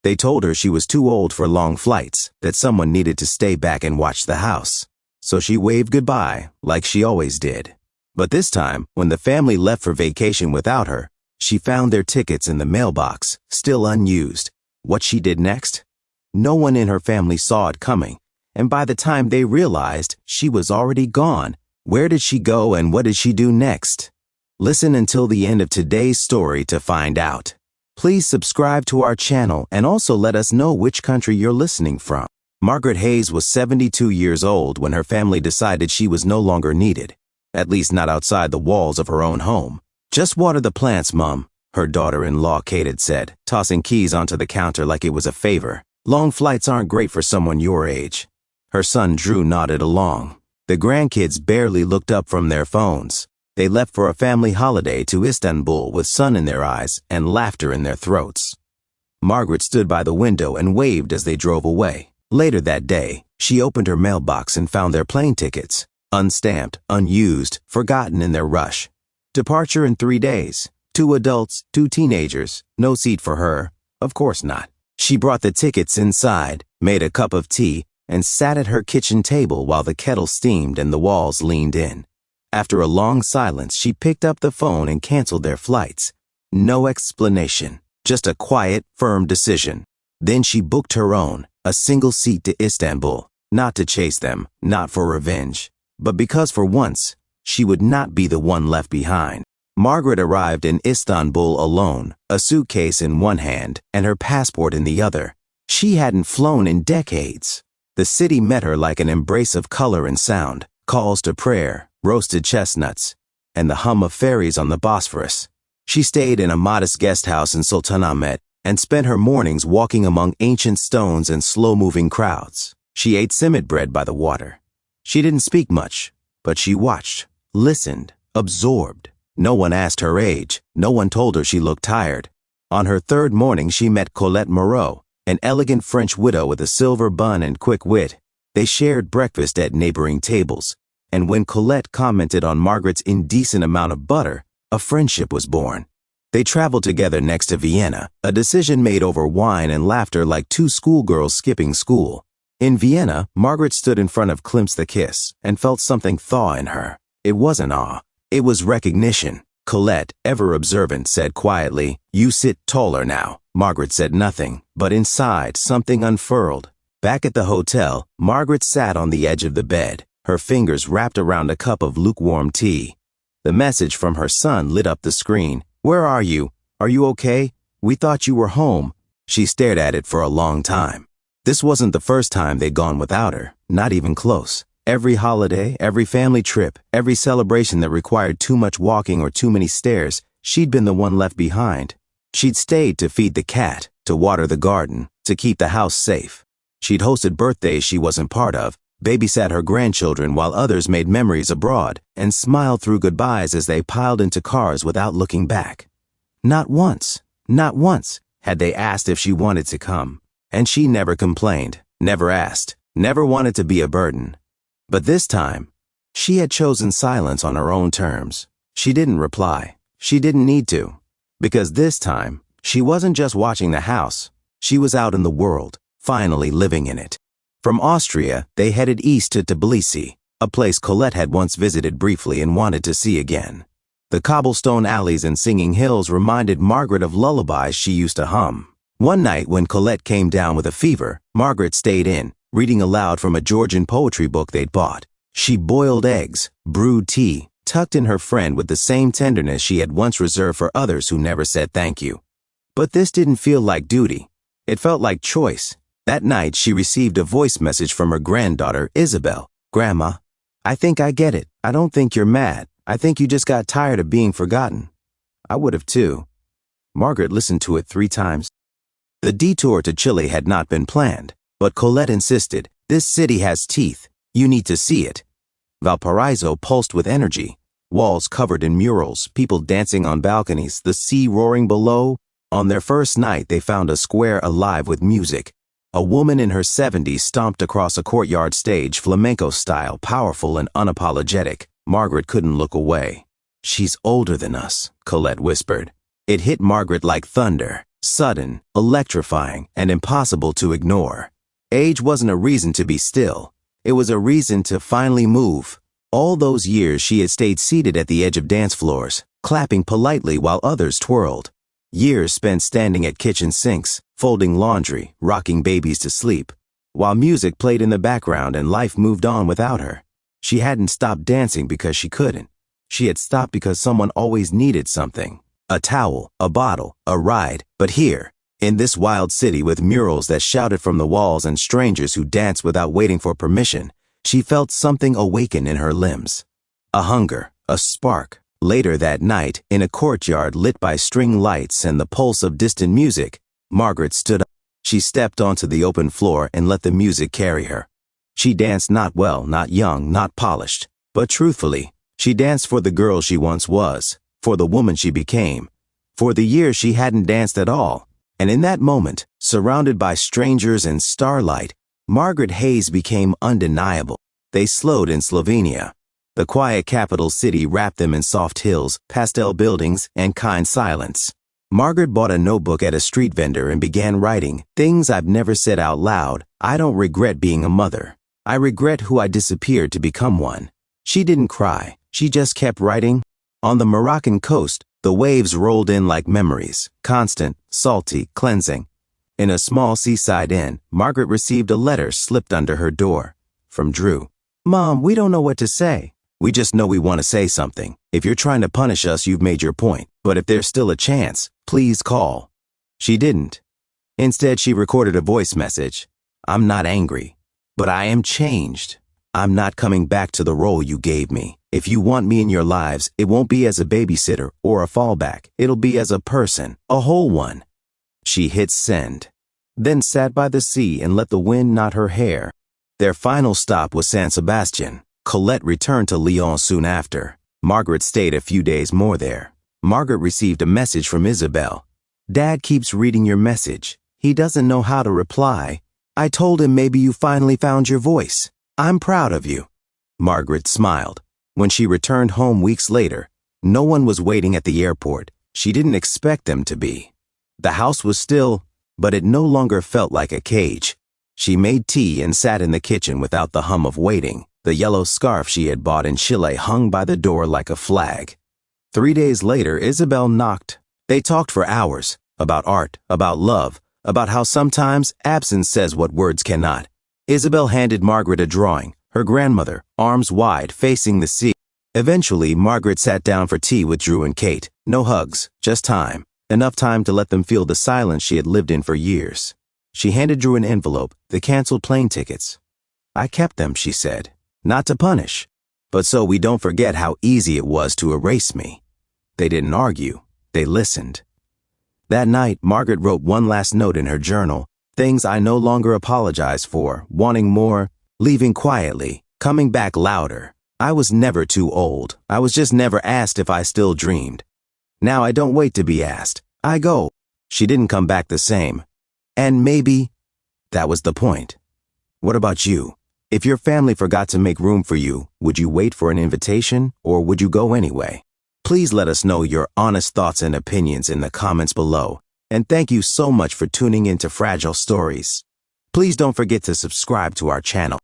They told her she was too old for long flights, that someone needed to stay back and watch the house. So she waved goodbye, like she always did. But this time, when the family left for vacation without her, she found their tickets in the mailbox, still unused. What she did next? No one in her family saw it coming, and by the time they realized, she was already gone. Where did she go and what did she do next? Listen until the end of today's story to find out. Please subscribe to our channel and also let us know which country you're listening from. Margaret Hayes was 72 years old when her family decided she was no longer needed, at least not outside the walls of her own home. "Just water the plants, Mum," her daughter-in-law Kate had said, tossing keys onto the counter like it was a favor. "Long flights aren't great for someone your age." Her son Drew nodded along. The grandkids barely looked up from their phones. They left for a family holiday to Istanbul with sun in their eyes and laughter in their throats. Margaret stood by the window and waved as they drove away. Later that day, she opened her mailbox and found their plane tickets, unstamped, unused, forgotten in their rush. Departure in 3 days. 2 adults, 2 teenagers, no seat for her. Of course not. She brought the tickets inside, made a cup of tea, and sat at her kitchen table while the kettle steamed and the walls leaned in. After a long silence, she picked up the phone and canceled their flights. No explanation, just a quiet, firm decision. Then she booked her own, a single seat to Istanbul, not to chase them, not for revenge, but because for once, she would not be the one left behind. Margaret arrived in Istanbul alone, a suitcase in one hand and her passport in the other. She hadn't flown in decades. The city met her like an embrace of color and sound, calls to prayer, roasted chestnuts, and the hum of ferries on the Bosphorus. She stayed in a modest guest house in Sultanahmet and spent her mornings walking among ancient stones and slow-moving crowds. She ate simit bread by the water. She didn't speak much, but she watched, listened, absorbed. No one asked her age. No one told her she looked tired. On her 3rd morning, she met Colette Moreau, an elegant French widow with a silver bun and quick wit. They shared breakfast at neighboring tables, and when Colette commented on Margaret's indecent amount of butter, a friendship was born. They traveled together next to Vienna, a decision made over wine and laughter like 2 schoolgirls skipping school. In Vienna, Margaret stood in front of Klimt's The Kiss and felt something thaw in her. It wasn't awe. It was recognition. Colette, ever observant, said quietly, "You sit taller now." Margaret said nothing, but inside, something unfurled. Back at the hotel, Margaret sat on the edge of the bed, her fingers wrapped around a cup of lukewarm tea. The message from her son lit up the screen. "Where are you? Are you okay? We thought you were home." She stared at it for a long time. This wasn't the first time they'd gone without her, not even close. Every holiday, every family trip, every celebration that required too much walking or too many stairs, she'd been the one left behind. She'd stayed to feed the cat, to water the garden, to keep the house safe. She'd hosted birthdays she wasn't part of, babysat her grandchildren while others made memories abroad, and smiled through goodbyes as they piled into cars without looking back. Not once had they asked if she wanted to come. And she never complained, never asked, never wanted to be a burden. But this time, she had chosen silence on her own terms. She didn't reply. She didn't need to. Because this time, she wasn't just watching the house. She was out in the world, finally living in it. From Austria, they headed east to Tbilisi, a place Colette had once visited briefly and wanted to see again. The cobblestone alleys and singing hills reminded Margaret of lullabies she used to hum. One night when Colette came down with a fever, Margaret stayed in, reading aloud from a Georgian poetry book they'd bought. She boiled eggs, brewed tea, tucked in her friend with the same tenderness she had once reserved for others who never said thank you. But this didn't feel like duty. It felt like choice. That night, she received a voice message from her granddaughter, Isabel. "Grandma, I think I get it. I don't think you're mad. I think you just got tired of being forgotten." I would have too. Margaret listened to it 3 times. The detour to Chile had not been planned, but Colette insisted, "This city has teeth. You need to see it." Valparaiso pulsed with energy. Walls covered in murals, people dancing on balconies, the sea roaring below. On their first night, they found a square alive with music. A woman in her 70s stomped across a courtyard stage, flamenco style, powerful and unapologetic. Margaret couldn't look away. "She's older than us," Colette whispered. It hit Margaret like thunder. Sudden, electrifying, and impossible to ignore. Age wasn't a reason to be still. It was a reason to finally move. All those years she had stayed seated at the edge of dance floors, clapping politely while others twirled. Years spent standing at kitchen sinks, folding laundry, rocking babies to sleep, while music played in the background and life moved on without her. She hadn't stopped dancing because she couldn't. She had stopped because someone always needed something. A towel, a bottle, a ride. But here, in this wild city with murals that shouted from the walls and strangers who danced without waiting for permission, she felt something awaken in her limbs. A hunger, a spark. Later that night, in a courtyard lit by string lights and the pulse of distant music, Margaret stood up. She stepped onto the open floor and let the music carry her. She danced not well, not young, not polished, but truthfully. She danced for the girl she once was, for the woman she became, for the years she hadn't danced at all. And in that moment, surrounded by strangers and starlight, Margaret Hayes became undeniable. They slowed in Slovenia. The quiet capital city wrapped them in soft hills, pastel buildings, and kind silence. Margaret bought a notebook at a street vendor and began writing, "Things I've never said out loud. I don't regret being a mother. I regret who I disappeared to become one." She didn't cry. She just kept writing. On the Moroccan coast, the waves rolled in like memories, constant, salty, cleansing. In a small seaside inn, Margaret received a letter slipped under her door. From Drew. "Mom, we don't know what to say. We just know we want to say something. If you're trying to punish us, you've made your point. But if there's still a chance, please call." She didn't. Instead, she recorded a voice message. "I'm not angry, but I am changed. I'm not coming back to the role you gave me. If you want me in your lives, it won't be as a babysitter or a fallback. It'll be as a person, a whole one." She hit send, then sat by the sea and let the wind knot her hair. Their final stop was San Sebastian. Colette returned to Lyon soon after. Margaret stayed a few days more there. Margaret received a message from Isabel. "Dad keeps reading your message. He doesn't know how to reply. I told him maybe you finally found your voice. I'm proud of you." Margaret smiled. When she returned home weeks later, no one was waiting at the airport. She didn't expect them to be. The house was still, but it no longer felt like a cage. She made tea and sat in the kitchen without the hum of waiting. The yellow scarf she had bought in Chile hung by the door like a flag. 3 days later, Isabel knocked. They talked for hours, about art, about love, about how sometimes absence says what words cannot. Isabel handed Margaret a drawing, her grandmother, arms wide, facing the sea. Eventually, Margaret sat down for tea with Drew and Kate. No hugs, just time. Enough time to let them feel the silence she had lived in for years. She handed Drew an envelope, the canceled plane tickets. "I kept them," she said, "not to punish, but so we don't forget how easy it was to erase me." They didn't argue. They listened. That night, Margaret wrote one last note in her journal. "Things I no longer apologize for, wanting more, leaving quietly, coming back louder. I was never too old. I was just never asked if I still dreamed. Now I don't wait to be asked. I go." She didn't come back the same. And maybe that was the point. What about you? If your family forgot to make room for you, would you wait for an invitation or would you go anyway? Please let us know your honest thoughts and opinions in the comments below. And thank you so much for tuning in to Fragile Stories. Please don't forget to subscribe to our channel.